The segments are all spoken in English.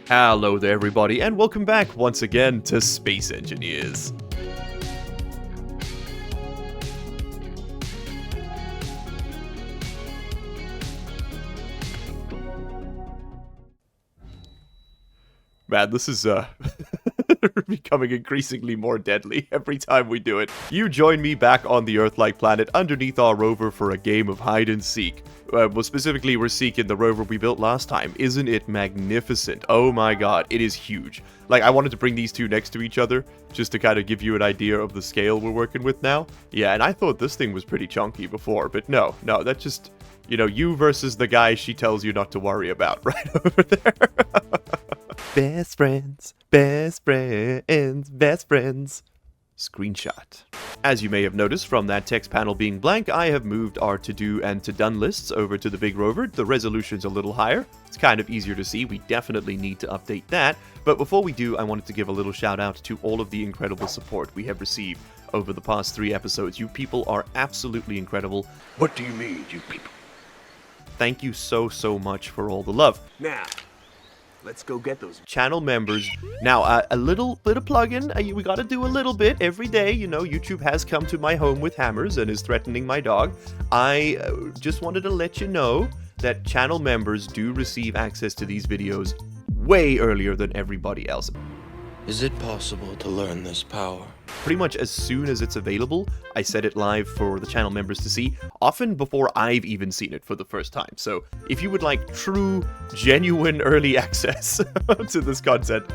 Hello there everybody, and welcome back once again to Space Engineers. Man, this is becoming increasingly more deadly every time we do it. You join me back on the Earth-like planet underneath our rover for a game of hide and seek. Well, specifically, we're seeking the rover we built last time. Isn't it magnificent? Oh my god, it is huge. Like, I wanted to bring these two next to each other, just to kind of give you an idea of the scale we're working with now. Yeah, and I thought this thing was pretty chunky before, but no, that's just, you know, you versus the guy she tells you not to worry about right over there. Best friends, best friends, best friends. Screenshot. As you may have noticed from that text panel being blank, I have moved our to-do and to-done lists over to the big rover. The resolution's a little higher. It's kind of easier to see. We definitely need to update that. But before we do, I wanted to give a little shout out to all of the incredible support we have received over the past 3 episodes. You people are absolutely incredible. What do you mean, you people? Thank you so much for all the love. Now, let's go get those channel members. Now, a little bit of plug-in. We gotta do a little bit every day. You know, YouTube has come to my home with hammers and is threatening my dog. I just wanted to let you know that channel members do receive access to these videos way earlier than everybody else. Is it possible to learn this power? Pretty much as soon as it's available, I set it live for the channel members to see, often before I've even seen it for the first time. So if you would like true, genuine early access to this content,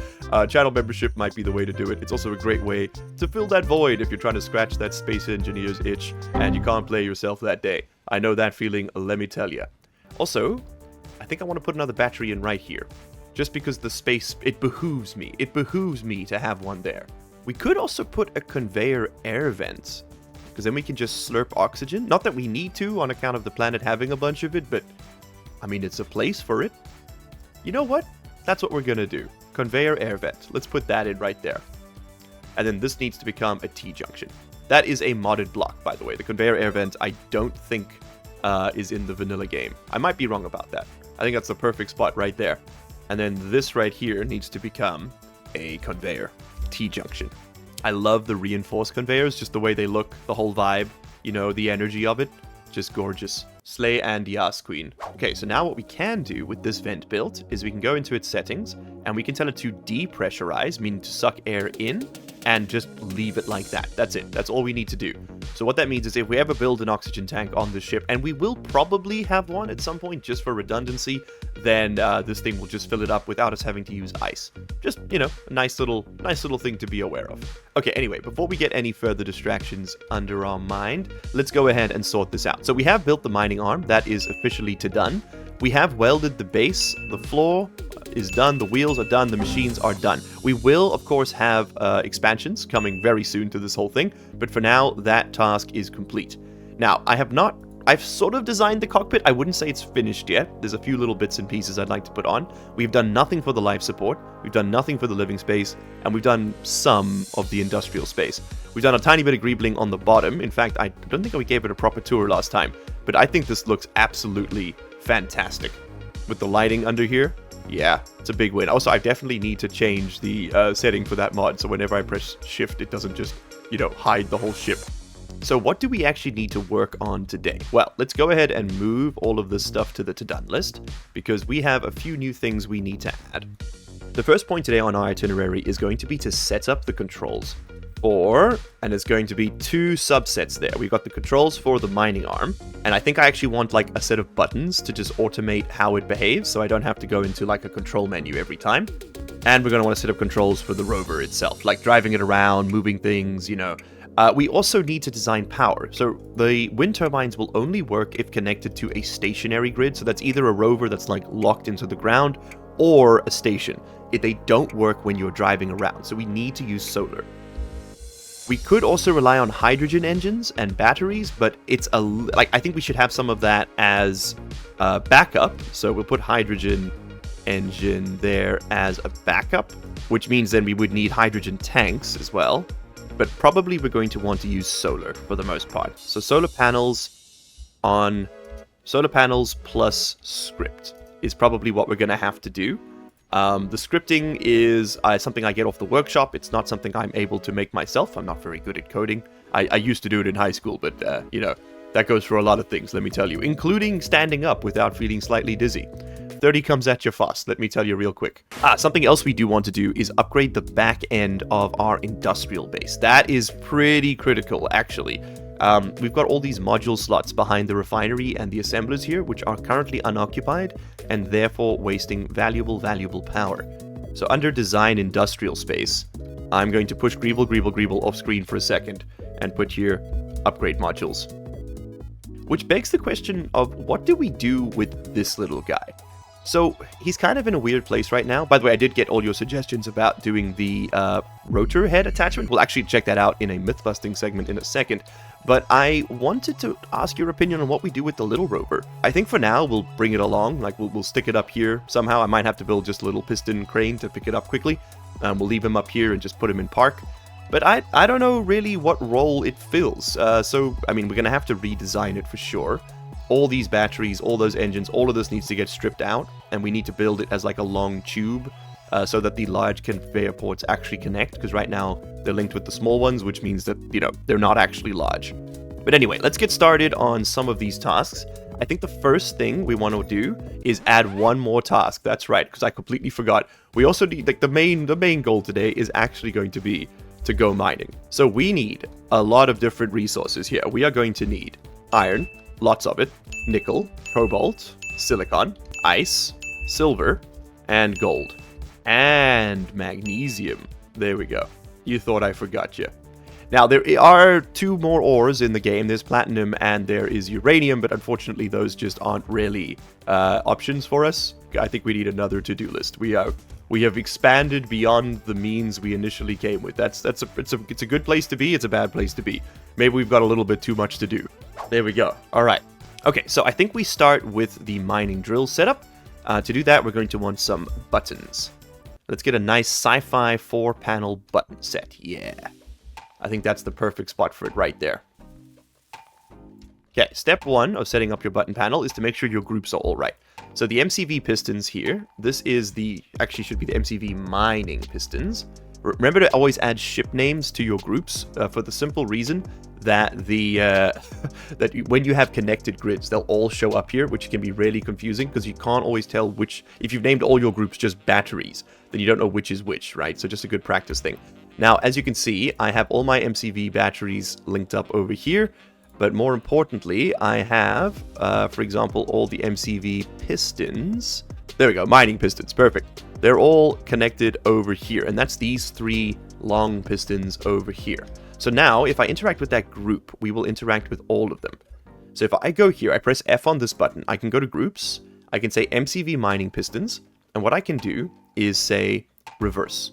channel membership might be the way to do it. It's also a great way to fill that void if you're trying to scratch that Space Engineers itch and you can't play yourself that day. I know that feeling, let me tell you. Also, I think I want to put another battery in right here. Just because the space, it behooves me. It behooves me to have one there. We could also put a conveyor air vent, because then we can just slurp oxygen. Not that we need to on account of the planet having a bunch of it, but I mean, it's a place for it. You know what? That's what we're gonna do. Conveyor air vent. Let's put that in right there. And then this needs to become a T-junction. That is a modded block, by the way. The conveyor air vent, I don't think is in the vanilla game. I might be wrong about that. I think that's the perfect spot right there. And then this right here needs to become a conveyor. T-junction. I love the reinforced conveyors, just the way they look, the whole vibe, you know, the energy of it. Just gorgeous. Slay and Yas Queen. Okay, so now what we can do with this vent built is we can go into its settings and we can tell it to depressurize, meaning to suck air in, and just leave it like that. That's it. That's all we need to do. So what that means is if we ever build an oxygen tank on the ship, and we will probably have one at some point just for redundancy, then this thing will just fill it up without us having to use ice. Just, you know, a nice little thing to be aware of. Okay, anyway, before we get any further distractions under our mind, let's go ahead and sort this out. So we have built the mining arm. That is officially done. We have welded the base. The floor is done. The wheels are done. The machines are done. We will, of course, have expansions coming very soon to this whole thing, but for now, that task is complete. Now, I've sort of designed the cockpit. I wouldn't say it's finished yet. There's a few little bits and pieces I'd like to put on. We've done nothing for the life support. We've done nothing for the living space, and we've done some of the industrial space. We've done a tiny bit of greebling on the bottom. In fact, I don't think we gave it a proper tour last time, but I think this looks absolutely fantastic. With the lighting under here, yeah, it's a big win. Also, I definitely need to change the setting for that mod, so whenever I press shift, it doesn't just, you know, hide the whole ship. So what do we actually need to work on today? Well, let's go ahead and move all of this stuff to the to-done list, because we have a few new things we need to add. The first point today on our itinerary is going to be to set up the controls. And it's going to be 2 subsets there. We've got the controls for the mining arm, and I think I actually want like a set of buttons to just automate how it behaves, so I don't have to go into like a control menu every time. And we're going to want to set up controls for the rover itself, like driving it around, moving things, you know. We also need to design power. So the wind turbines will only work if connected to a stationary grid, so that's either a rover that's like locked into the ground or a station. They don't work when you're driving around, so we need to use solar. We could also rely on hydrogen engines and batteries, but it's I think we should have some of that as backup. So we'll put hydrogen engine there as a backup, which means then we would need hydrogen tanks as well. But probably we're going to want to use solar for the most part. So solar panels plus script is probably what we're going to have to do. The scripting is something I get off the workshop. It's not something I'm able to make myself. I'm not very good at coding. I used to do it in high school, but, you know, that goes for a lot of things, let me tell you, including standing up without feeling slightly dizzy. 30 comes at you fast, let me tell you real quick. Something else we do want to do is upgrade the back end of our industrial base. That is pretty critical, actually. We've got all these module slots behind the refinery and the assemblers here, which are currently unoccupied and therefore wasting valuable power. So under design industrial space, I'm going to push Greeble off screen for a second and put here upgrade modules. Which begs the question of what do we do with this little guy? So he's kind of in a weird place right now. By the way, I did get all your suggestions about doing the rotor head attachment. We'll actually check that out in a myth-busting segment in a second. But I wanted to ask your opinion on what we do with the little rover. I think for now we'll bring it along, like we'll stick it up here somehow. I might have to build just a little piston crane to pick it up quickly. We'll leave him up here and just put him in park. But I don't know really what role it fills. So, I mean, we're going to have to redesign it for sure. All these batteries, all those engines, all of this needs to get stripped out. And we need to build it as like a long tube so that the large conveyor ports actually connect. Because right now they're linked with the small ones, which means that, you know, they're not actually large. But anyway, let's get started on some of these tasks. I think the first thing we want to do is add one more task. That's right, because I completely forgot. We also need, like, the main goal today is actually going to be to go mining. So we need a lot of different resources here. We are going to need iron, lots of it, nickel, cobalt, silicon, ice, silver, and gold. And magnesium. There we go. You thought I forgot you. Now, there are 2 more ores in the game. There's platinum and there is uranium, but unfortunately those just aren't really options for us. I think we need another to-do list. We have expanded beyond the means we initially came with. It's a good place to be. It's a bad place to be. Maybe we've got a little bit too much to do. There we go. All right. Okay, so I think we start with the mining drill setup. To do that, we're going to want some buttons. Let's get a nice sci-fi 4-panel button set. Yeah. I think that's the perfect spot for it right there. Okay, step 1 of setting up your button panel is to make sure your groups are all right. So the MCV pistons here, this is actually should be the MCV mining pistons. Remember to always add ship names to your groups for the simple reason that when you have connected grids, they'll all show up here, which can be really confusing because you can't always tell which, if you've named all your groups just batteries, then you don't know which is which, right? So just a good practice thing. Now, as you can see, I have all my MCV batteries linked up over here, but more importantly, I have, for example, all the MCV pistons. There we go, mining pistons, perfect. They're all connected over here, and that's these 3 long pistons over here. So now, if I interact with that group, we will interact with all of them. So if I go here, I press F on this button, I can go to groups, I can say MCV mining pistons, and what I can do is say reverse.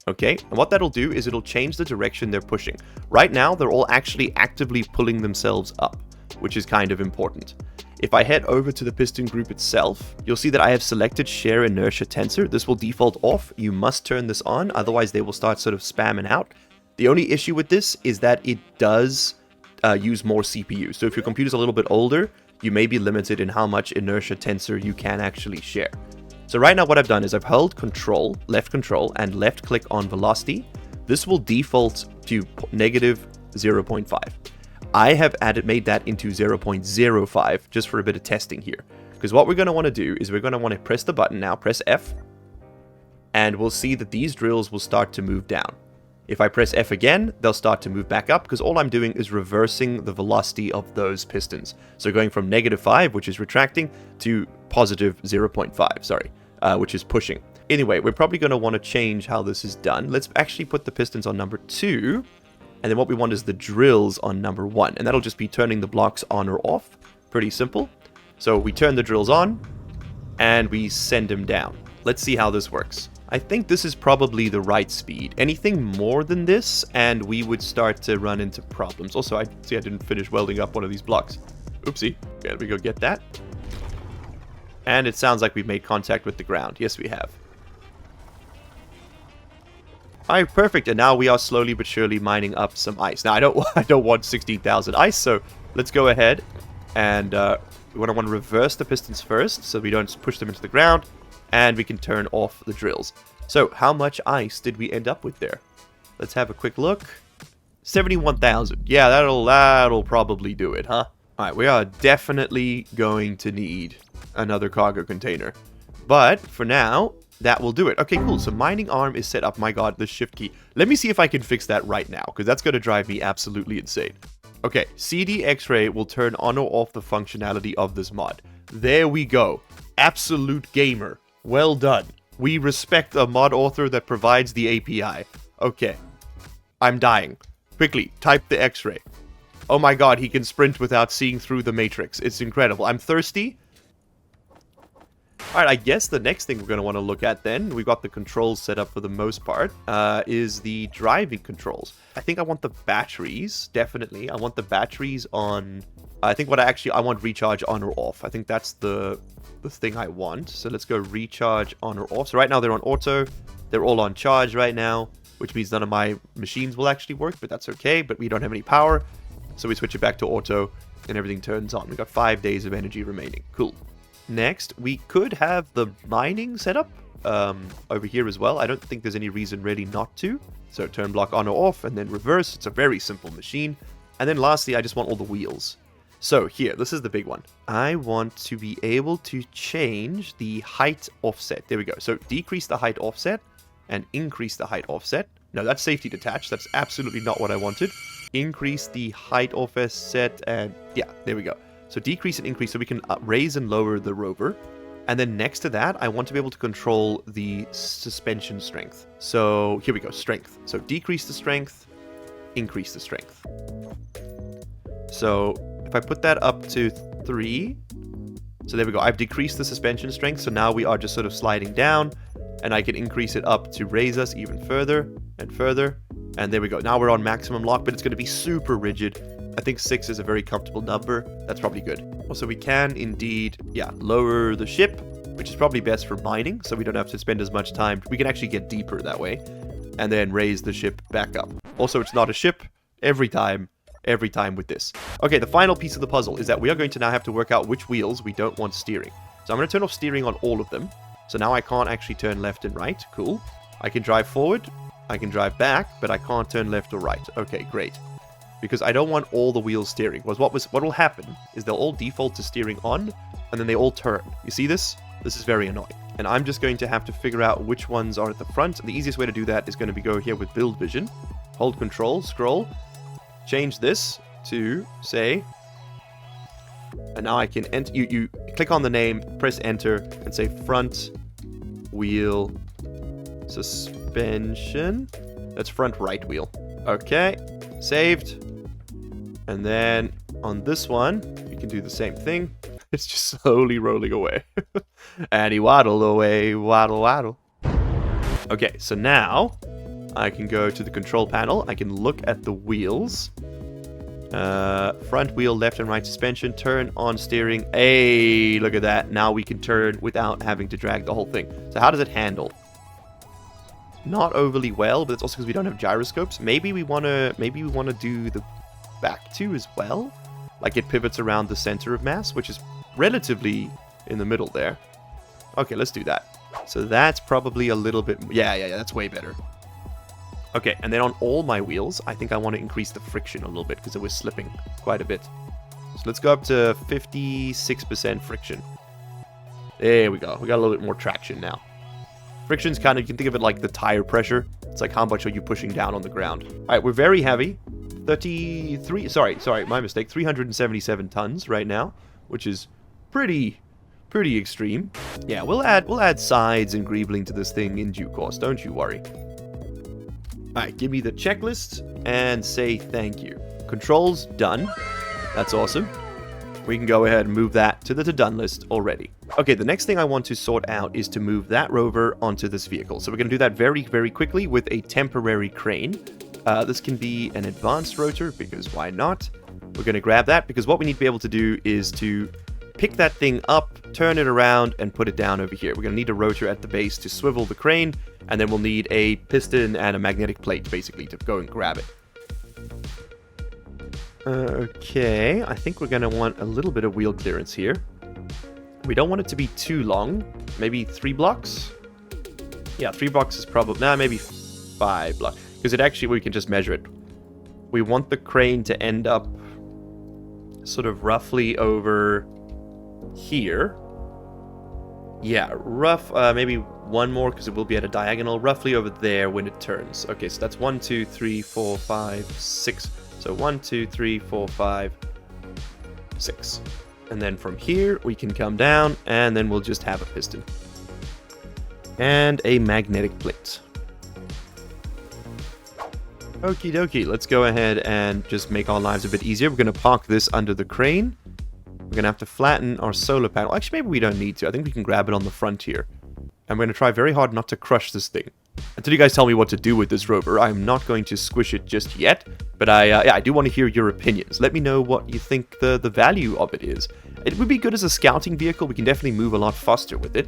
Okay, and what that'll do is it'll change the direction they're pushing. Right now, they're all actually actively pulling themselves up, which is kind of important. If I head over to the piston group itself, you'll see that I have selected share inertia tensor. This will default off. You must turn this on, otherwise they will start sort of spamming out. The only issue with this is that it does use more CPU. So if your computer's a little bit older, you may be limited in how much inertia tensor you can actually share. So right now what I've done is I've held control, and left click on velocity. This will default to negative 0.5. I have made that into 0.05 just for a bit of testing here. Because what we're going to want to do is we're going to want to press the button now, press F, and we'll see that these drills will start to move down. If I press F again, they'll start to move back up because all I'm doing is reversing the velocity of those pistons. So going from -5, which is retracting, to positive 0.5, sorry, which is pushing. Anyway, we're probably going to want to change how this is done. Let's actually put the pistons on number 2. And then what we want is the drills on number 1. And that'll just be turning the blocks on or off. Pretty simple. So we turn the drills on and we send them down. Let's see how this works. I think this is probably the right speed. Anything more than this and we would start to run into problems. Also, I didn't finish welding up one of these blocks. Oopsie. Okay, let me go get that. And it sounds like we've made contact with the ground. Yes, we have. Alright, perfect. And now we are slowly but surely mining up some ice. Now, I don't want 16,000 ice, so let's go ahead and we want to reverse the pistons first so we don't push them into the ground. and we can turn off the drills. So, how much ice did we end up with there? Let's have a quick look. 71,000. Yeah, that'll probably do it, huh? Alright, we are definitely going to need another cargo container. But, for now, that will do it. Okay, cool. So, mining arm is set up. My god, the shift key. Let me see if I can fix that right now, because that's going to drive me absolutely insane. Okay, CD X-ray will turn on or off the functionality of this mod. There we go. Absolute gamer. Well done. We respect a mod author that provides the API. Okay. I'm dying. Quickly, type the X-ray. Oh my god, he can sprint without seeing through the matrix. It's incredible. I'm thirsty. Alright, I guess the next thing we're going to want to look at then, we've got the controls set up for the most part, is the driving controls. I think I want the batteries, definitely. I want the batteries on... I think I want recharge on or off. I think that's the thing I want. So let's go recharge on or off. So right now they're on auto. They're all on charge right now, which means none of my machines will actually work, but that's okay. But we don't have any power, so we switch it back to auto, and everything turns on. We've got 5 days of energy remaining. Cool. Next, we could have the mining set up over here as well. I don't think there's any reason really not to. So turn block on or off, and then reverse. It's a very simple machine. And then lastly, I just want all the wheels. So here, this is the big one. I want to be able to change the height offset. There we go. So decrease the height offset and increase the height offset. No, that's safety detached. That's absolutely not what I wanted. Increase the height offset and yeah, there we go. So decrease and increase so we can raise and lower the rover. And then next to that, I want to be able to control the suspension strength. So here we go, strength. So decrease the strength, increase the strength. So if I put that up to 3, so there we go. I've decreased the suspension strength, so now we are just sort of sliding down, and I can increase it up to raise us even further and further. And there we go. Now we're on maximum lock, but it's going to be super rigid. I think 6 is a very comfortable number. That's probably good. Also, we can indeed, yeah, lower the ship, which is probably best for mining, so we don't have to spend as much time. We can actually get deeper that way, and then raise the ship back up. Also, it's not a ship every time with this. Okay, the final piece of the puzzle is that we are going to now have to work out which wheels we don't want steering. So I'm going to turn off steering on all of them. So now I can't actually turn left and right. Cool. I can drive forward, I can drive back, but I can't turn left or right. Okay, great. Because I don't want all the wheels steering. What will happen is they'll all default to steering on, and then they all turn. You see this? This is very annoying. And I'm just going to have to figure out which ones are at the front. The easiest way to do that is going to be go here with build vision. Hold control, scroll. Change this to, say, and now I can enter, you click on the name, press enter, and say front wheel suspension. That's front right wheel. Okay, saved. And then on this one, you can do the same thing. It's just slowly rolling away. And he waddled away, waddle, waddle. Okay, so now I can go to the control panel. I can look at the wheels. Front wheel, left and right suspension, turn on steering. Hey, look at that. Now we can turn without having to drag the whole thing. So how does it handle? Not overly well, but it's also because we don't have gyroscopes. Maybe we wanna do the back two as well. Like it pivots around the center of mass, which is relatively in the middle there. Okay, let's do that. So that's probably a little bit... Yeah, that's way better. Okay, and then on all my wheels, I think I want to increase the friction a little bit because it was slipping quite a bit. So let's go up to 56% friction. There we go. We got a little bit more traction now. Friction's kind of, you can think of it like the tire pressure. It's like how much are you pushing down on the ground. All right, we're very heavy. 377 tons right now, which is pretty extreme. Yeah, we'll add sides and greebling to this thing in due course, don't you worry. Alright, give me the checklist and say thank you. Controls done. That's awesome. We can go ahead and move that to the to-done list already. Okay, the next thing I want to sort out is to move that rover onto this vehicle. So we're going to do that very, very quickly with a temporary crane. This can be an advanced rotor, because why not? We're going to grab that, because what we need to be able to do is to pick that thing up, turn it around, and put it down over here. We're going to need a rotor at the base to swivel the crane, and then we'll need a piston and a magnetic plate, basically, to go and grab it. Okay, I think we're going to want a little bit of wheel clearance here. We don't want it to be too long. Maybe 3 blocks? Yeah, 3 blocks is probably... Nah, maybe 5 blocks. Because it actually, we can just measure it. We want the crane to end up sort of roughly over here. Yeah, maybe one more because it will be at a diagonal, roughly over there when it turns. Okay, so that's 1, 2, 3, 4, 5, 6. So 1, 2, 3, 4, 5, 6. And then from here, we can come down, and then we'll just have a piston. And a magnetic plate. Okie dokie, let's go ahead and just make our lives a bit easier. We're going to park this under the crane. We're going to have to flatten our solar panel. Actually, maybe we don't need to. I think we can grab it on the front here. I'm going to try very hard not to crush this thing. Until you guys tell me what to do with this rover, I'm not going to squish it just yet. But I do want to hear your opinions. Let me know what you think the value of it is. It would be good as a scouting vehicle. We can definitely move a lot faster with it.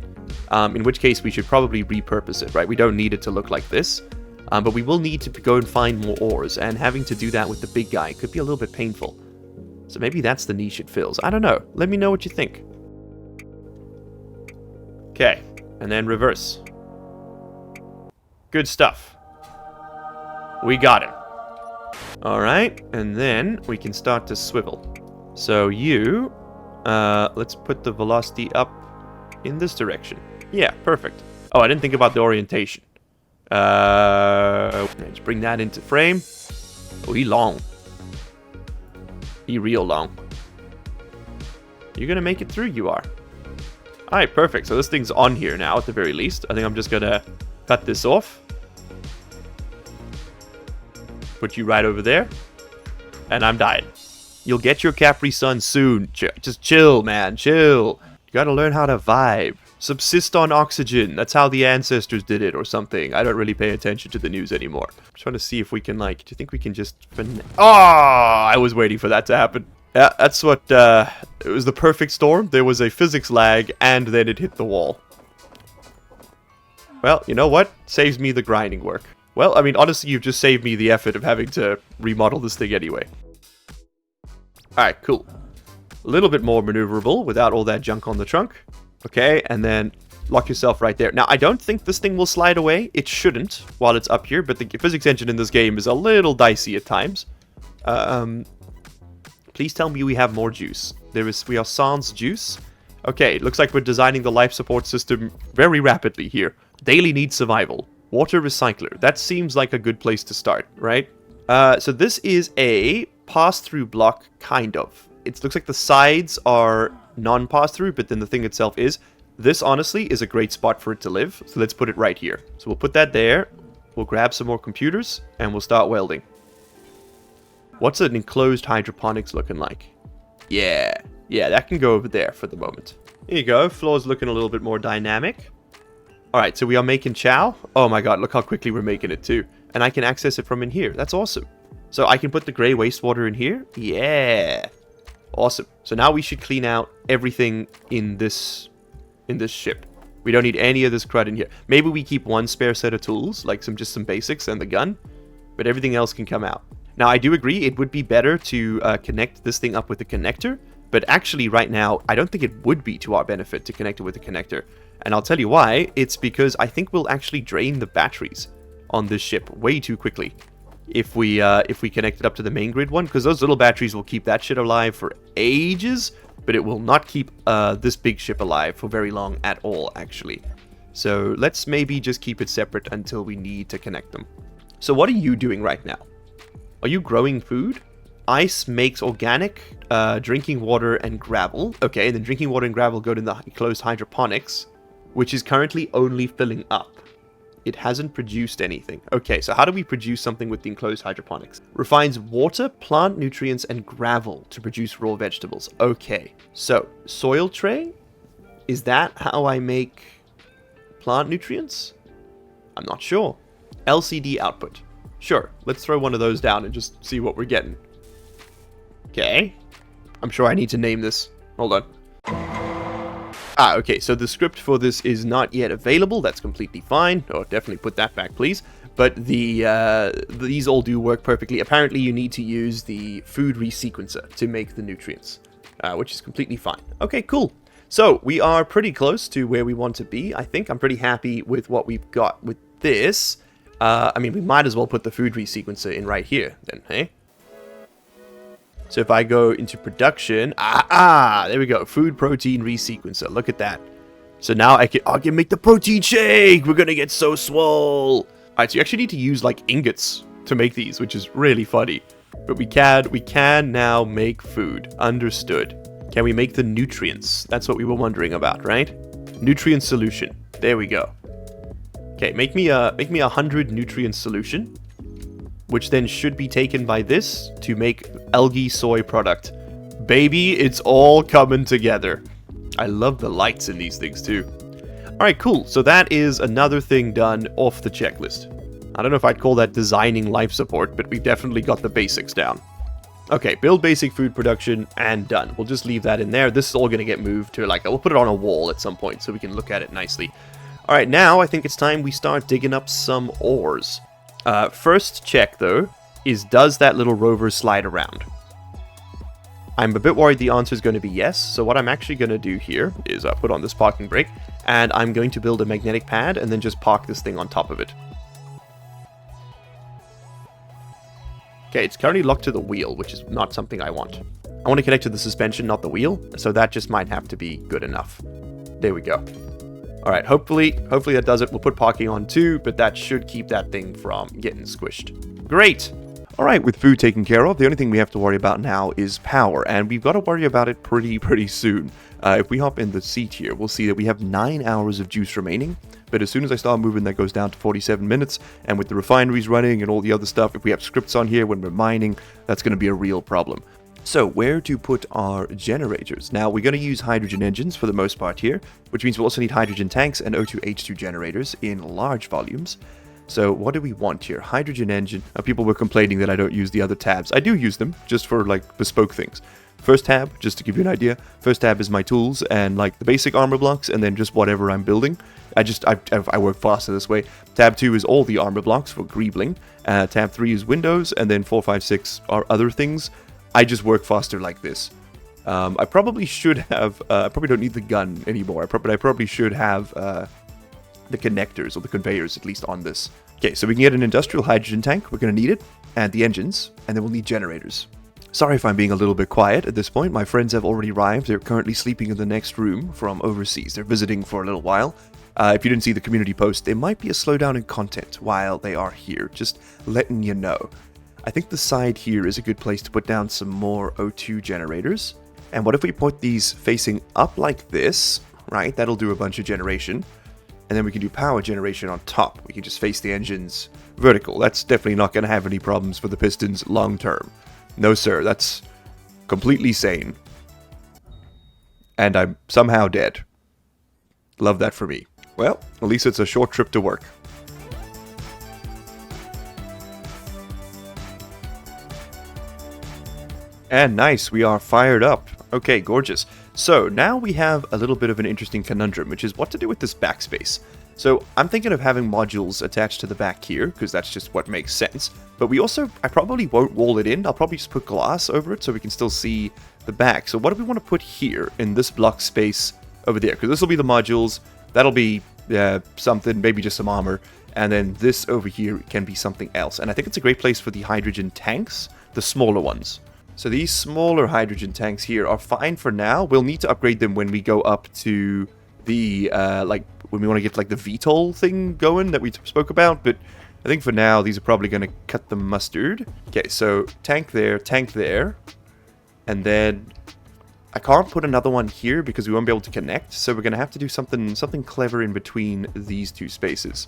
In which case, we should probably repurpose it, right? We don't need it to look like this. But we will need to go and find more ores. And having to do that with the big guy could be a little bit painful. So maybe that's the niche it fills. I don't know. Let me know what you think. Okay. And then reverse. Good stuff. We got him. Alright. And then we can start to swivel. So you... let's put the velocity up in this direction. Yeah, perfect. Oh, I didn't think about the orientation. Let's bring that into frame. Oh, he long. He real long. You're gonna make it through, you are. Alright, perfect. So this thing's on here now, at the very least. I think I'm just gonna cut this off. Put you right over there. And I'm dying. You'll get your Capri Sun soon. Just chill, man. Chill. You gotta learn how to vibe. Subsist on oxygen. That's how the ancestors did it or something. I don't really pay attention to the news anymore. I'm trying to see if we can, like... Do you think we can just... Oh! I was waiting for that to happen. Yeah, that's what... It was the perfect storm. There was a physics lag, and then it hit the wall. Well, you know what? Saves me the grinding work. Well, I mean, honestly, you've just saved me the effort of having to remodel this thing anyway. Alright, cool. A little bit more maneuverable without all that junk on the trunk. Okay, and then lock yourself right there. Now, I don't think this thing will slide away. It shouldn't while it's up here, but the physics engine in this game is a little dicey at times. Please tell me we have more juice. We are sans juice. Okay, it looks like we're designing the life support system very rapidly here. Daily needs survival. Water recycler. That seems like a good place to start, right? So this is a pass-through block, kind of. It looks like the sides are non-pass-through, but then the thing itself is. This, honestly, is a great spot for it to live, so let's put it right here. So we'll put that there, we'll grab some more computers, and we'll start welding. What's an enclosed hydroponics looking like? Yeah, that can go over there for the moment. Here you go, floor's looking a little bit more dynamic. Alright, so we are making chow. Oh my god, look how quickly we're making it too. And I can access it from in here, that's awesome. So I can put the grey wastewater in here? Yeah. Awesome. So now we should clean out everything in this ship. We don't need any of this crud in here. Maybe we keep one spare set of tools, like just some basics and the gun, but everything else can come out. Now, I do agree it would be better to connect this thing up with a connector, but actually right now, I don't think it would be to our benefit to connect it with a connector. And I'll tell you why. It's because I think we'll actually drain the batteries on this ship way too quickly if we connect it up to the main grid one, because those little batteries will keep that shit alive for ages, but it will not keep this big ship alive for very long at all, actually. So let's maybe just keep it separate until we need to connect them. So what are you doing right now? Are you growing food? Ice makes organic, drinking water, and gravel. Okay, and then drinking water and gravel go to the enclosed hydroponics, which is currently only filling up. It hasn't produced anything. Okay, so how do we produce something with the enclosed hydroponics? Refines water, plant nutrients, and gravel to produce raw vegetables. Okay, so soil tray? Is that how I make plant nutrients? I'm not sure. LCD output. Sure, let's throw one of those down and just see what we're getting. Okay. I'm sure I need to name this. Hold on. Okay, so the script for this is not yet available. That's completely fine. Oh, definitely put that back, please. But these all do work perfectly. Apparently, you need to use the food resequencer to make the nutrients, which is completely fine. Okay, cool. So, we are pretty close to where we want to be. I think I'm pretty happy with what we've got with this. I mean, we might as well put the food resequencer in right here, then, hey? So if I go into production, there we go, food protein resequencer, look at that. So now I can make the protein shake, we're gonna get so swole. Alright, so you actually need to use like ingots to make these, which is really funny. But we can now make food, understood. Can we make the nutrients? That's what we were wondering about, right? Nutrient solution, there we go. Okay, make me a 100 nutrient solution, which then should be taken by this to make algae soy product. Baby, it's all coming together. I love the lights in these things too. Alright, cool. So that is another thing done off the checklist. I don't know if I'd call that designing life support, but we definitely got the basics down. Okay, build basic food production, and done. We'll just leave that in there. This is all going to get moved to, like, we'll put it on a wall at some point so we can look at it nicely. Alright, now I think it's time we start digging up some ores. First check, though, is does that little rover slide around? I'm a bit worried the answer is going to be yes, so what I'm actually going to do here is put on this parking brake, and I'm going to build a magnetic pad and then just park this thing on top of it. Okay, it's currently locked to the wheel, which is not something I want. I want to connect to the suspension, not the wheel, so that just might have to be good enough. There we go. Alright, hopefully that does it. We'll put parking on too, but that should keep that thing from getting squished. Great! Alright, with food taken care of, the only thing we have to worry about now is power, and we've got to worry about it pretty soon. If we hop in the seat here, we'll see that we have 9 hours of juice remaining, but as soon as I start moving, that goes down to 47 minutes, and with the refineries running and all the other stuff, if we have scripts on here when we're mining, that's going to be a real problem. So, where to put our generators? Now, we're going to use hydrogen engines for the most part here, which means we'll also need hydrogen tanks and O2H2 generators in large volumes. So, what do we want here? Hydrogen engine. People were complaining that I don't use the other tabs. I do use them, just for, like, bespoke things. First tab, just to give you an idea, first tab is my tools and, like, the basic armor blocks, and then just whatever I'm building. I work faster this way. Tab 2 is all the armor blocks for greebling. Tab 3 is Windows, and then 4, 5, 6 are other things. I just work faster like this. I probably should have, I probably don't need the gun anymore, but I probably should have the connectors or the conveyors at least on this. Okay, so we can get an industrial hydrogen tank, we're going to need it, and the engines, and then we'll need generators. Sorry if I'm being a little bit quiet at this point, my friends have already arrived, they're currently sleeping in the next room from overseas, they're visiting for a little while. If you didn't see the community post, there might be a slowdown in content while they are here, just letting you know. I think the side here is a good place to put down some more O2 generators. And what if we put these facing up like this, right? That'll do a bunch of generation. And then we can do power generation on top. We can just face the engines vertical. That's definitely not going to have any problems for the pistons long term. No sir, that's completely sane. And I'm somehow dead. Love that for me. Well, at least it's a short trip to work. And nice, we are fired up. Okay, gorgeous. So now we have a little bit of an interesting conundrum, which is what to do with this backspace. So I'm thinking of having modules attached to the back here, because that's just what makes sense. But I probably won't wall it in. I'll probably just put glass over it so we can still see the back. So what do we want to put here in this block space over there? Because this will be the modules. That'll be something, maybe just some armor. And then this over here can be something else. And I think it's a great place for the hydrogen tanks, the smaller ones. So these smaller hydrogen tanks here are fine for now. We'll need to upgrade them when we go up to the, when we want to get, like, the VTOL thing going that we spoke about. But I think for now, these are probably going to cut the mustard. Okay, so tank there. And then I can't put another one here because we won't be able to connect. So we're going to have to do something clever in between these two spaces.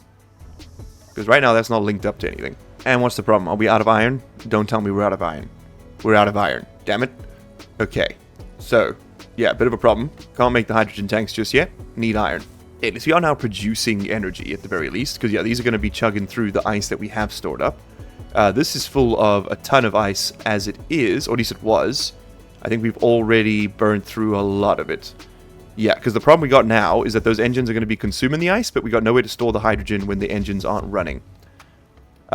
Because right now, that's not linked up to anything. And what's the problem? Are we out of iron? Don't tell me we're out of iron. We're out of iron. Damn it. Okay. So, yeah, bit of a problem. Can't make the hydrogen tanks just yet. Need iron. At least we are now producing energy at the very least. Because, yeah, these are going to be chugging through the ice that we have stored up. This is full of a ton of ice as it is. Or at least it was. I think we've already burned through a lot of it. Yeah, because the problem we got now is that those engines are going to be consuming the ice. But we got nowhere to store the hydrogen when the engines aren't running.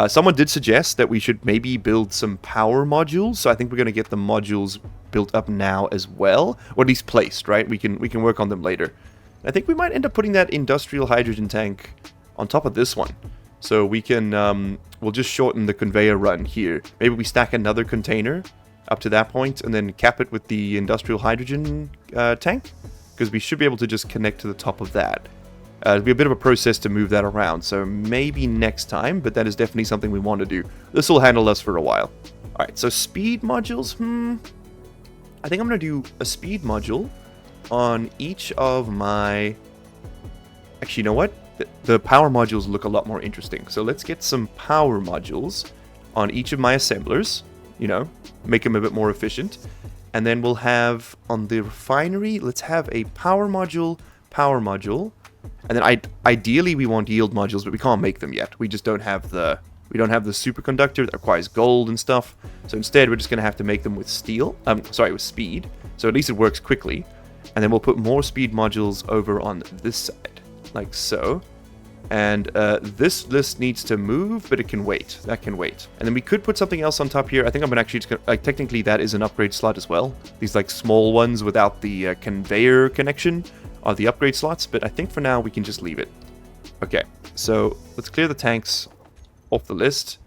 Someone did suggest that we should maybe build some power modules, so I think we're going to get the modules built up now as well, or at least placed, right? We can work on them later. I think we might end up putting that industrial hydrogen tank on top of this one. So we can, we'll just shorten the conveyor run here. Maybe we stack another container up to that point and then cap it with the industrial hydrogen tank. Because we should be able to just connect to the top of that. It'll be a bit of a process to move that around, so maybe next time, but that is definitely something we want to do. This will handle us for a while. Alright, so speed modules, I think I'm going to do a speed module on each of my... Actually, you know what? The power modules look a lot more interesting. So let's get some power modules on each of my assemblers, you know, make them a bit more efficient. And then we'll have, on the refinery, let's have a power module, and then ideally we want yield modules, but we can't make them yet. We just don't have the superconductor that requires gold and stuff. So instead, we're just going to have to make them with steel. With speed. So at least it works quickly. And then we'll put more speed modules over on this side, like so. And this list needs to move, but it can wait. That can wait. And then we could put something else on top here. I think I'm going to actually just gonna, like, technically that is an upgrade slot as well. These like small ones without the conveyor connection are the upgrade slots, but I think for now we can just leave it. Okay, so let's clear the tanks off the list.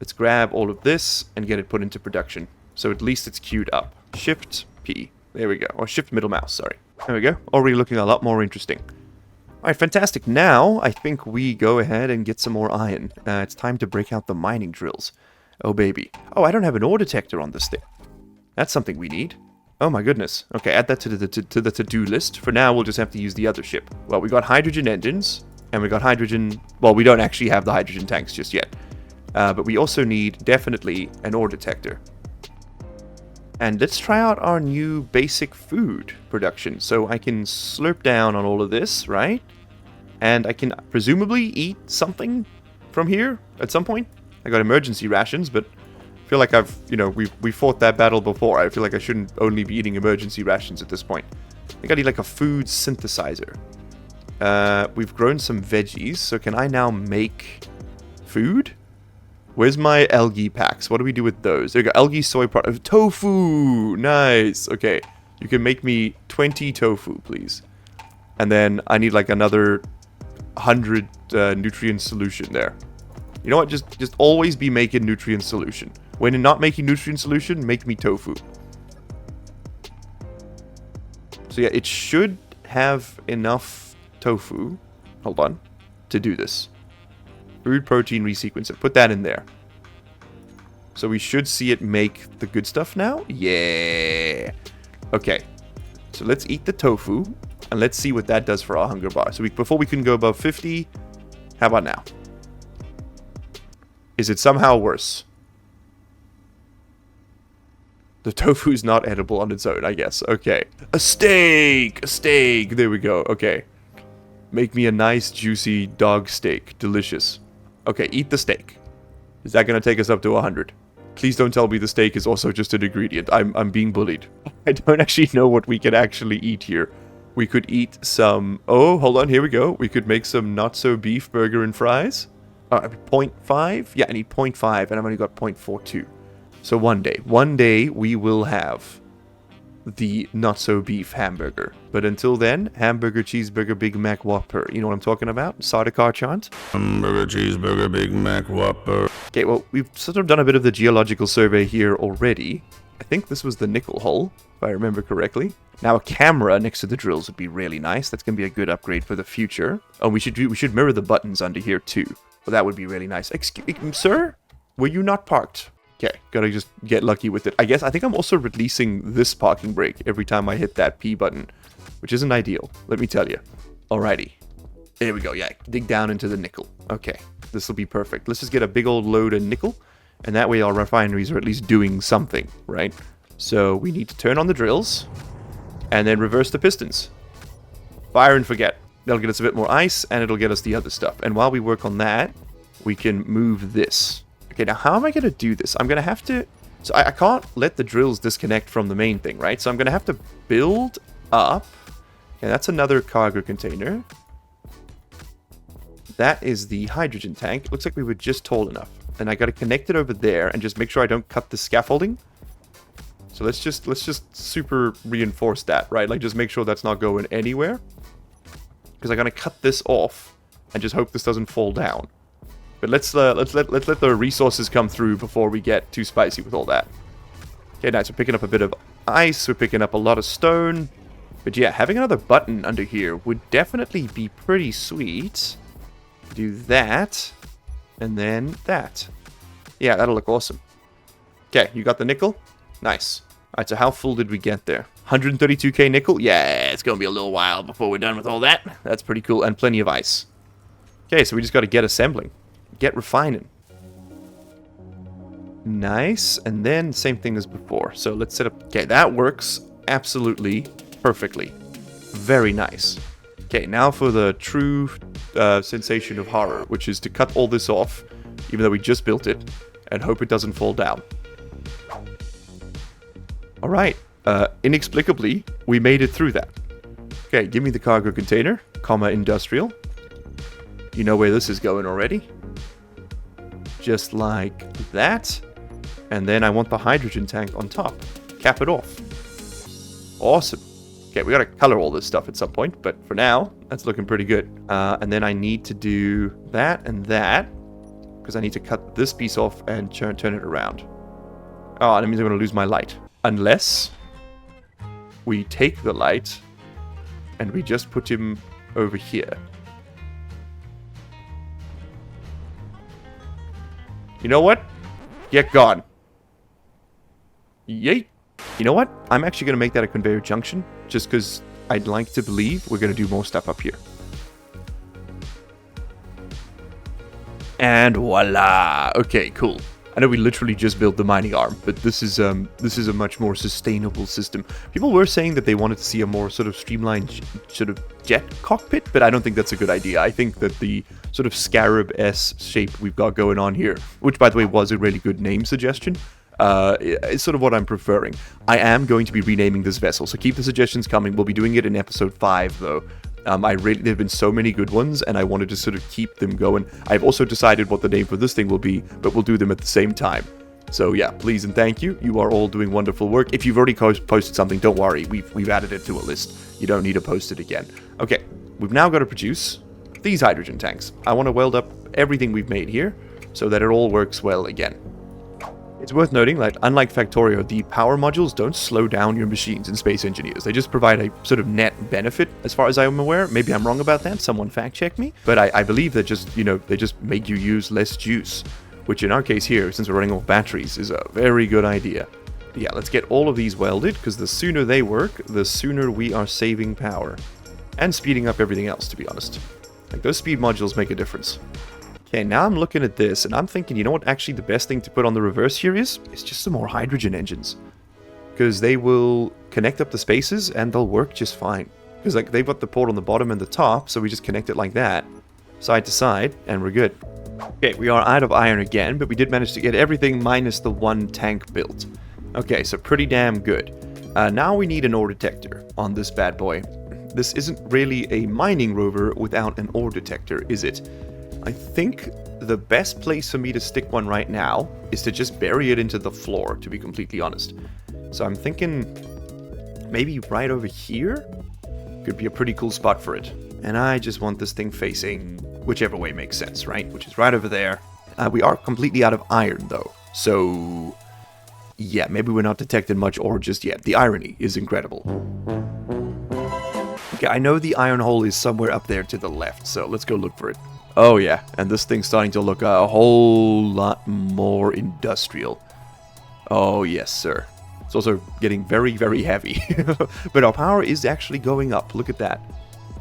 Let's grab all of this and get it put into production. So at least it's queued up. Shift P. There we go. Or Shift middle mouse, sorry. There we go. Already looking a lot more interesting. Alright, fantastic. Now, I think we go ahead and get some more iron. It's time to break out the mining drills. Oh, baby. Oh, I don't have an ore detector on this thing. That's something we need. Oh my goodness. Okay, add that to the to-do list. For now, we'll just have to use the other ship. Well, we got hydrogen engines, and we got hydrogen... Well, we don't actually have the hydrogen tanks just yet. But we also need, definitely, an ore detector. And let's try out our new basic food production. So I can slurp down on all of this, right? And I can presumably eat something from here at some point. I got emergency rations, but... I feel like I've, you know, we fought that battle before. I feel like I shouldn't only be eating emergency rations at this point. I think I need like a food synthesizer. We've grown some veggies, so can I now make food? Where's my algae packs? What do we do with those? There we go, algae, soy product, tofu! Nice! Okay, you can make me 20 tofu, please. And then I need like another 100 nutrient solution there. You know what, just always be making nutrient solution. When you're not making nutrient solution, make me tofu. So yeah, it should have enough tofu, hold on, to do this. Food protein resequencer, put that in there. So we should see it make the good stuff now? Yeah. Okay, so let's eat the tofu, and let's see what that does for our hunger bar. So before we can go above 50, how about now? Is it somehow worse? The tofu is not edible on its own, I guess. Okay. A steak! A steak! There we go. Okay. Make me a nice, juicy dog steak. Delicious. Okay, eat the steak. Is that going to take us up to 100? Please don't tell me the steak is also just an ingredient. I'm being bullied. I don't actually know what we could actually eat here. We could eat some... Oh, hold on. Here we go. We could make some not-so-beef burger and fries. 0.5? Yeah, I need 0.5, and I've only got 0.42. So one day we will have the not-so-beef hamburger. But until then, hamburger, cheeseburger, Big Mac, Whopper. You know what I'm talking about? Sardaukar chant? Hamburger, cheeseburger, Big Mac, Whopper. Okay, well, we've sort of done a bit of the geological survey here already. I think this was the nickel hole, if I remember correctly. Now a camera next to the drills would be really nice. That's going to be a good upgrade for the future. Oh, we should mirror the buttons under here too. Well, that would be really nice. Excuse me, sir? Were you not parked? Okay, gotta just get lucky with it. I think I'm also releasing this parking brake every time I hit that P button, which isn't ideal, let me tell you. Alrighty. There we go, yeah, dig down into the nickel. Okay, this will be perfect. Let's just get a big old load of nickel, and that way our refineries are at least doing something, right? So we need to turn on the drills, and then reverse the pistons. Fire and forget. That'll get us a bit more ice, and it'll get us the other stuff. And while we work on that, we can move this. Okay, now how am I going to do this? I'm going to have to... So I can't let the drills disconnect from the main thing, right? So I'm going to have to build up... Okay, that's another cargo container. That is the hydrogen tank. Looks like we were just tall enough. And I got to connect it over there and just make sure I don't cut the scaffolding. So let's just super reinforce that, right? Like, just make sure that's not going anywhere. Because I'm gonna cut this off and just hope this doesn't fall down. But let's let the resources come through before we get too spicy with all that. Okay, nice. We're picking up a bit of ice. We're picking up a lot of stone. But yeah, having another button under here would definitely be pretty sweet. Do that. And then that. Yeah, that'll look awesome. Okay, you got the nickel? Nice. Alright, so how full did we get there? 132k nickel? Yeah, it's going to be a little while before we're done with all that. That's pretty cool. And plenty of ice. Okay, so we just got to get assembling. Get refining. Nice. And then same thing as before. So let's set up... Okay, that works absolutely perfectly. Very nice. Okay, now for the true sensation of horror, which is to cut all this off, even though we just built it, and hope it doesn't fall down. Alright. Inexplicably, we made it through that. Okay, give me the cargo container, comma industrial. You know where this is going already. Just like that. And then I want the hydrogen tank on top. Cap it off. Awesome. Okay, we gotta color all this stuff at some point, but for now, that's looking pretty good. And then I need to do that and that, because I need to cut this piece off and turn it around. Oh, that means I'm gonna lose my light. Unless we take the light and we just put him over here. You know what? Get gone. Yay. You know what? I'm actually going to make that a conveyor junction, just because I'd like to believe we're going to do more stuff up here. And voila! Okay, cool. I know we literally just built the mining arm, but this is a much more sustainable system. People were saying that they wanted to see a more sort of streamlined sort of jet cockpit, but I don't think that's a good idea. I think that the sort of Scarab S shape we've got going on here, which by the way was a really good name suggestion, is sort of what I'm preferring. I am going to be renaming this vessel, so keep the suggestions coming. We'll be doing it in episode 5 though. There have been so many good ones, and I wanted to sort of keep them going. I've also decided what the name for this thing will be, but we'll do them at the same time. So yeah, please and thank you. You are all doing wonderful work. If you've already posted something, don't worry. We've added it to a list. You don't need to post it again. Okay, we've now got to produce these hydrogen tanks. I want to weld up everything we've made here so that it all works well again. It's worth noting that, unlike Factorio, the power modules don't slow down your machines in Space Engineers. They just provide a sort of net benefit, as far as I'm aware. Maybe I'm wrong about that. Someone fact-check me. But I believe that just, they just make you use less juice, which in our case here, since we're running off batteries, is a very good idea. But yeah, let's get all of these welded, because the sooner they work, the sooner we are saving power. And speeding up everything else, to be honest. Like, those speed modules make a difference. Okay, now I'm looking at this, and I'm thinking, you know what actually the best thing to put on the reverse here is? It's just some more hydrogen engines. Because they will connect up the spaces, and they'll work just fine. Because like they've got the port on the bottom and the top, so we just connect it like that, side to side, and we're good. Okay, we are out of iron again, but we did manage to get everything minus the one tank built. Okay, so pretty damn good. Now we need an ore detector on this bad boy. This isn't really a mining rover without an ore detector, is it? I think the best place for me to stick one right now is to just bury it into the floor, to be completely honest. So I'm thinking maybe right over here could be a pretty cool spot for it. And I just want this thing facing whichever way makes sense, right? Which is right over there. We are completely out of iron, though. So yeah, maybe we're not detecting much ore just yet. The irony is incredible. Okay, I know the iron hole is somewhere up there to the left, so let's go look for it. Oh yeah, and this thing's starting to look a whole lot more industrial. Oh yes, sir. It's also getting very, very heavy. But our power is actually going up. Look at that.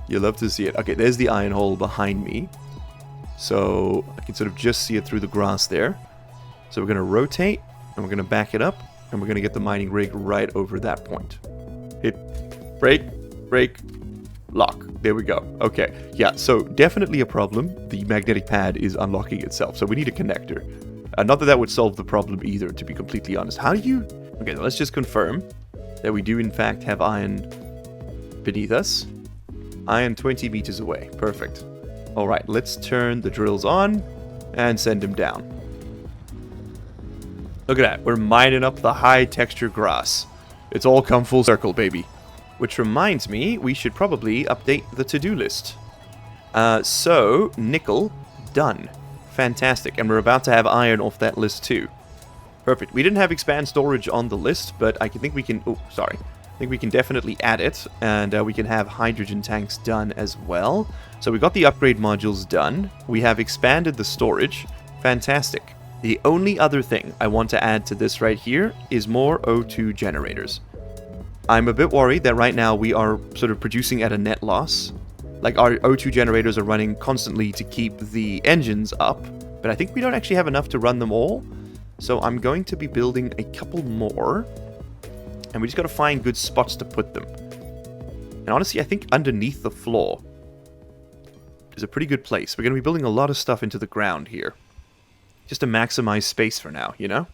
You'll love to see it. Okay, there's the iron hole behind me. So I can sort of just see it through the grass there. So we're going to rotate, and we're going to back it up, and we're going to get the mining rig right over that point. Hit, brake, lock. There we go. Okay, yeah, so definitely a problem. The magnetic pad is unlocking itself, so we need a connector. Not that that would solve the problem either, to be completely honest. How do you... Okay, let's just confirm that we do in fact have iron beneath us. Iron 20 meters away. Perfect. Alright, let's turn the drills on and send them down. Look at that. We're mining up the high texture grass. It's all come full circle, baby. Which reminds me, we should probably update the to-do list. So, nickel, done. Fantastic. And we're about to have iron off that list too. Perfect. We didn't have expand storage on the list, but I think we can... Oh, sorry. I think we can definitely add it. And we can have hydrogen tanks done as well. So we got the upgrade modules done. We have expanded the storage. Fantastic. The only other thing I want to add to this right here is more O2 generators. I'm a bit worried that right now we are sort of producing at a net loss. Like, our O2 generators are running constantly to keep the engines up, but I think we don't actually have enough to run them all. So I'm going to be building a couple more, and we just got to find good spots to put them. And honestly, I think underneath the floor is a pretty good place. We're going to be building a lot of stuff into the ground here, just to maximize space for now, you know?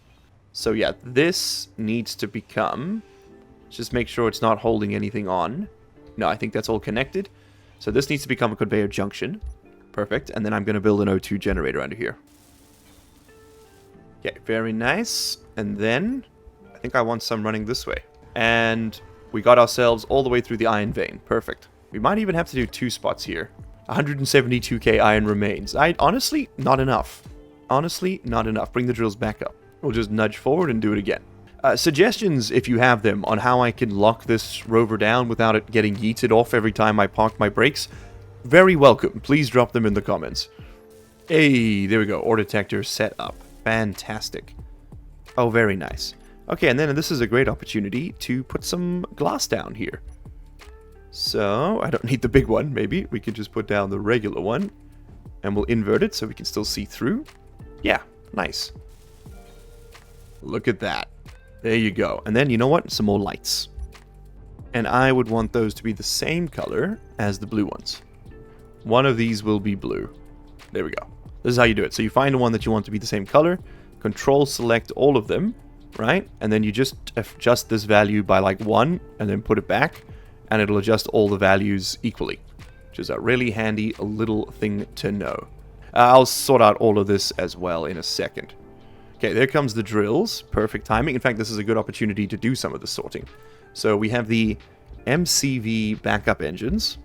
So yeah, this needs to become... Just make sure it's not holding anything on. No, I think that's all connected. So this needs to become a conveyor junction. Perfect. And then I'm going to build an O2 generator under here. Okay, very nice. And then I think I want some running this way. And we got ourselves all the way through the iron vein. Perfect. We might even have to do 2 spots here. 172k iron remains. Honestly, not enough. Honestly, not enough. Bring the drills back up. We'll just nudge forward and do it again. Suggestions, if you have them, on how I can lock this rover down without it getting yeeted off every time I park my brakes, very welcome. Please drop them in the comments. Hey, there we go. Ore detector set up. Fantastic. Oh, very nice. Okay, and then this is a great opportunity to put some glass down here. So, I don't need the big one, maybe. We can just put down the regular one. And we'll invert it so we can still see through. Yeah, nice. Look at that. There you go. And then, you know what? Some more lights. And I would want those to be the same color as the blue ones. One of these will be blue. There we go. This is how you do it. So you find one that you want to be the same color. Control select all of them, right? And then you just adjust this value by like 1 and then put it back. And it'll adjust all the values equally. Which is a really handy little thing to know. I'll sort out all of this as well in a second. Okay, there comes the drills. Perfect timing. In fact, this is a good opportunity to do some of the sorting. So we have the MCV backup engines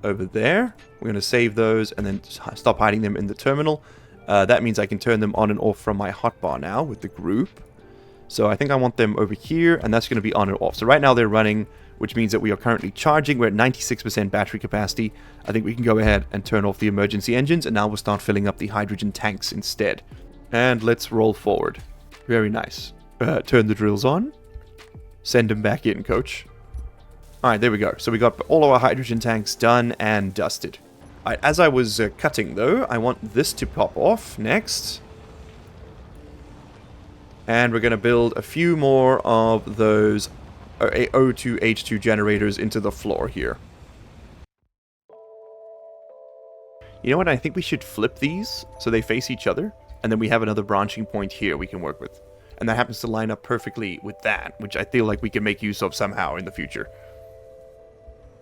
over there. We're going to save those and then stop hiding them in the terminal. That means I can turn them on and off from my hotbar now with the group. So I think I want them over here, and that's going to be on and off. So right now they're running, which means that we are currently charging. We're at 96% battery capacity. I think we can go ahead and turn off the emergency engines, and now we'll start filling up the hydrogen tanks instead. And let's roll forward. Very nice. Turn the drills on. Send them back in, coach. Alright, there we go. So we got all our hydrogen tanks done and dusted. Alright, as I was cutting, though, I want this to pop off next. And we're going to build a few more of those O2 H2 generators into the floor here. You know what? I think we should flip these so they face each other. And then we have another branching point here we can work with. And that happens to line up perfectly with that, which I feel like we can make use of somehow in the future.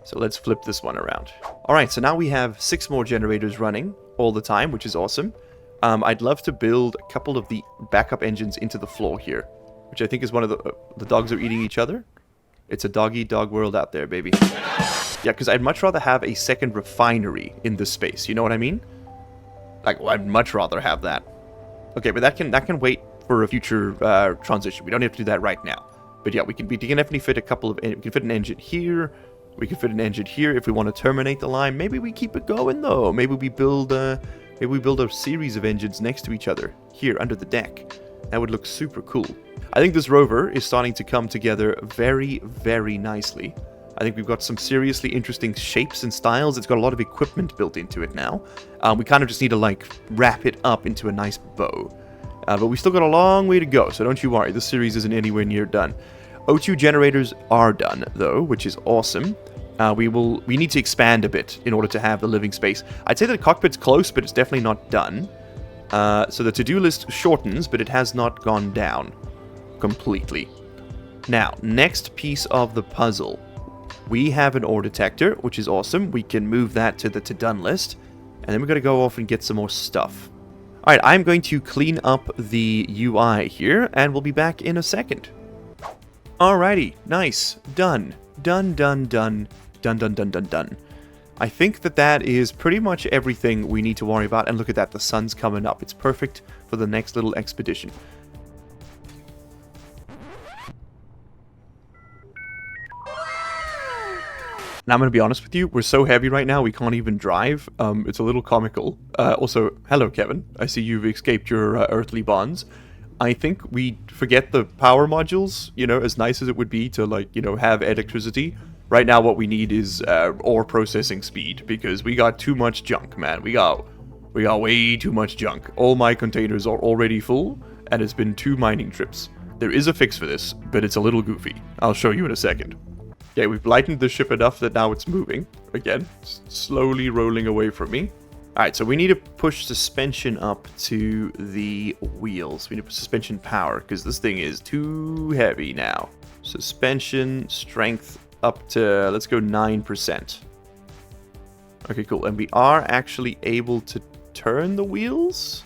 So let's flip this one around. Alright, so now we have 6 more generators running all the time, which is awesome. I'd love to build a couple of the backup engines into the floor here, which I think is one of the dogs are eating each other. It's a dog-eat-dog world out there, baby. Yeah, because I'd much rather have a second refinery in this space, you know what I mean? Like, well, I'd much rather have that. Okay, but that can wait for a future transition. We don't have to do that right now. But yeah, we can definitely fit a couple of... We can fit an engine here. We can fit an engine here if we want to terminate the line. Maybe we keep it going, though. Maybe we build a series of engines next to each other here under the deck. That would look super cool. I think this rover is starting to come together very, very nicely. I think we've got some seriously interesting shapes and styles. It's got a lot of equipment built into it now. We kind of just need to, like, wrap it up into a nice bow. But we still got a long way to go, so don't you worry. This series isn't anywhere near done. O2 generators are done, though, which is awesome. We need to expand a bit in order to have the living space. I'd say the cockpit's close, but it's definitely not done. So the to-do list shortens, but it has not gone down completely. Now, next piece of the puzzle. We have an ore detector, which is awesome. We can move that to the to-done list. And then we're going to go off and get some more stuff. Alright, I'm going to clean up the UI here, and we'll be back in a second. Alrighty, nice. Done. Done, done, done. Done, done, done, done, done. I think that is pretty much everything we need to worry about. And look at that, the sun's coming up. It's perfect for the next little expedition. Now, I'm going to be honest with you, we're so heavy right now, we can't even drive. It's a little comical. Also, hello, Kevin. I see you've escaped your earthly bonds. I think we forget the power modules, you know, as nice as it would be to, like, you know, have electricity. Right now, what we need is ore processing speed, because we got too much junk, man. We got way too much junk. All my containers are already full, and it's been 2 mining trips. There is a fix for this, but it's a little goofy. I'll show you in a second. Okay, we've lightened the ship enough that now it's moving. Again, slowly rolling away from me. Alright, so we need to push suspension up to the wheels. We need to put suspension power, because this thing is too heavy now. Suspension strength up to, let's go 9%. Okay, cool. And we are actually able to turn the wheels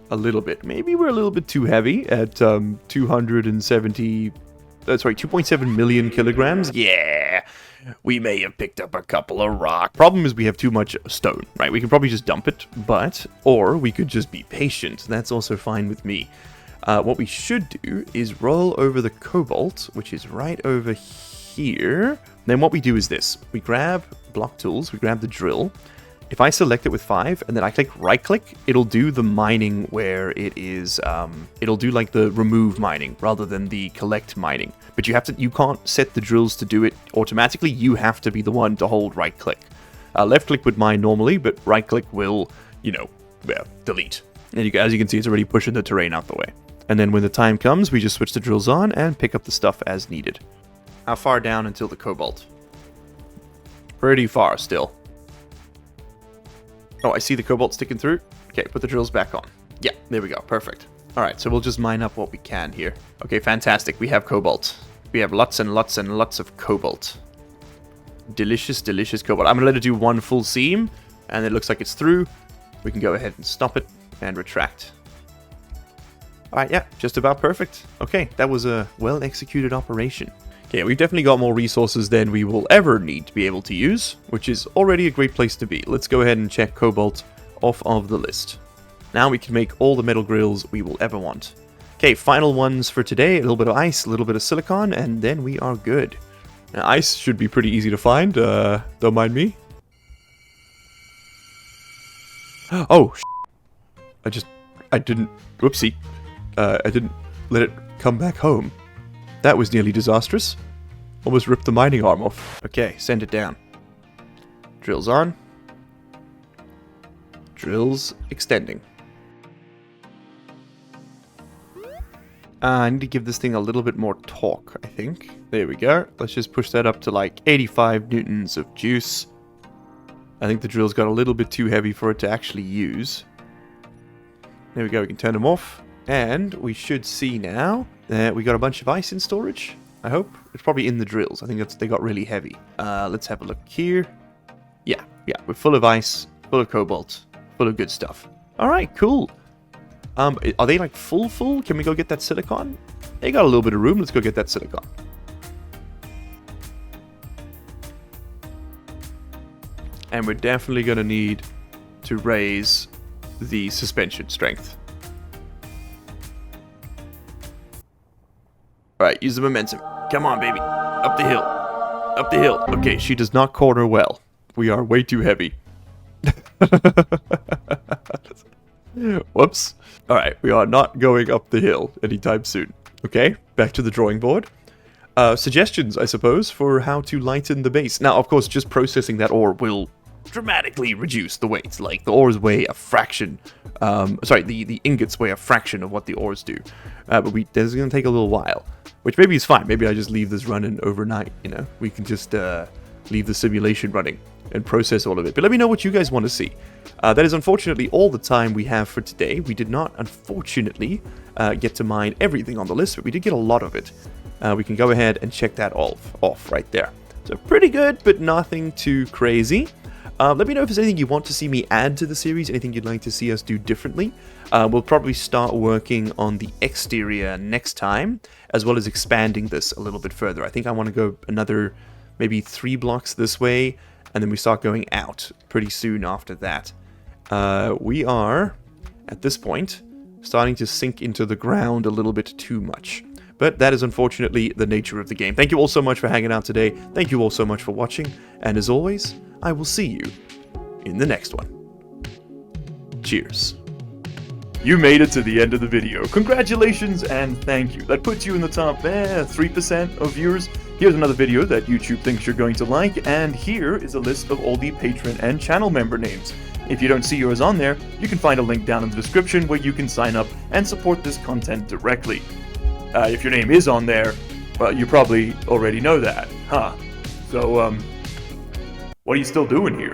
a little bit. Maybe we're a little bit too heavy at 2.7 million kilograms. Yeah, we may have picked up a couple of rock. Problem is we have too much stone, right? We can probably just dump it, or we could just be patient. That's also fine with me. What we should do is roll over the cobalt, which is right over here. Then what we do is this. We grab block tools, we grab the drill. If I select it with 5 and then I click right click, it'll do the mining where it is, it'll do like the remove mining rather than the collect mining. But you can't set the drills to do it automatically. You have to be the one to hold right click. Left click would mine normally, but right click will, you know, well, delete. And as you can see, it's already pushing the terrain out the way. And then when the time comes, we just switch the drills on and pick up the stuff as needed. How far down until the cobalt? Pretty far still. Oh, I see the cobalt sticking through. Okay, put the drills back on. Yeah, there we go. Perfect. Alright, so we'll just mine up what we can here. Okay, fantastic. We have cobalt. We have lots and lots and lots of cobalt. Delicious, delicious cobalt. I'm going to let it do 1 full seam, and it looks like it's through. We can go ahead and stop it and retract. Alright, yeah, just about perfect. Okay, that was a well-executed operation. Okay, we've definitely got more resources than we will ever need to be able to use, which is already a great place to be. Let's go ahead and check cobalt off of the list. Now we can make all the metal grills we will ever want. Okay, final ones for today. A little bit of ice, a little bit of silicon, and then we are good. Now, ice should be pretty easy to find. Don't mind me. Oh, I didn't, whoopsie. I didn't let it come back home. That was nearly disastrous. Almost ripped the mining arm off. Okay, send it down. Drills on. Drills extending. I need to give this thing a little bit more torque, I think. There we go. Let's just push that up to like 85 newtons of juice. I think the drill's got a little bit too heavy for it to actually use. There we go, we can turn them off. And we should see now that we got a bunch of ice in storage, I hope. It's probably in the drills. I think they got really heavy. Let's have a look here. Yeah, we're full of ice, full of cobalt, full of good stuff. Alright, cool. Are they like full? Can we go get that silicon? They got a little bit of room. Let's go get that silicon. And we're definitely going to need to raise the suspension strength. Alright, use the momentum. Come on, baby. Up the hill. Up the hill. Okay, she does not corner well. We are way too heavy. Whoops. Alright, we are not going up the hill anytime soon. Okay, back to the drawing board. Suggestions, I suppose, for how to lighten the base. Now, of course, just processing that ore will dramatically reduce the weight. Like, the ores weigh a fraction. The ingots weigh a fraction of what the ores do. But this is going to take a little while. Which maybe is fine. Maybe I just leave this running overnight, you know? We can just leave the simulation running and process all of it. But let me know what you guys want to see. That is unfortunately all the time we have for today. We did not, unfortunately, get to mine everything on the list, but we did get a lot of it. We can go ahead and check that all off right there. So pretty good, but nothing too crazy. Let me know if there's anything you want to see me add to the series, anything you'd like to see us do differently. We'll probably start working on the exterior next time, as well as expanding this a little bit further. I think I want to go another maybe 3 blocks this way, and then we start going out pretty soon after that. We are, at this point, starting to sink into the ground a little bit too much. But that is unfortunately the nature of the game. Thank you all so much for hanging out today. Thank you all so much for watching. And as always, I will see you in the next one. Cheers. You made it to the end of the video. Congratulations and thank you. That puts you in the top 3% of viewers. Here's another video that YouTube thinks you're going to like, and here is a list of all the patron and channel member names. If you don't see yours on there, you can find a link down in the description where you can sign up and support this content directly. If your name is on there, well, you probably already know that, huh? So, what are you still doing here?